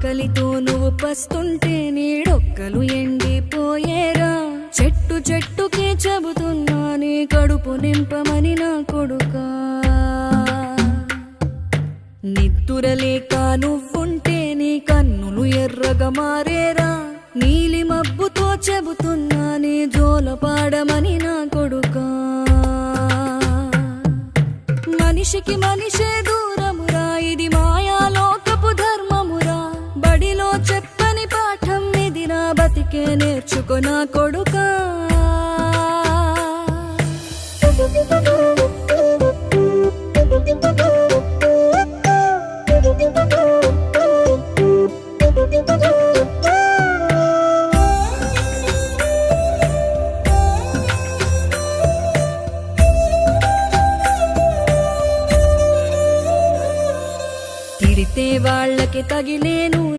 ఆకలితో నువ్వు పస్తుంటే నీడొక్కలు ఎండిపోయేరా చెట్టు చెట్టుకే చెబుతున్నా నీ కడుపు నింపమని నా కొడుకా నిద్దురలేక నువ్వుంటే నీ కన్నులు ఎర్రగా మారేరా నీలి మబ్బుతో చెబుతున్నా నీ జోలపాడమని నా కొడుకా మనిషికి మనిషే దూరమురా ఇది మాయాలోకపు ధర్మమురా బడిలో చెప్పని పాఠం ఇది నా బతికే నేర్చుకో నా కొడుకా తిడితే వాళ్ళకి తగిలేను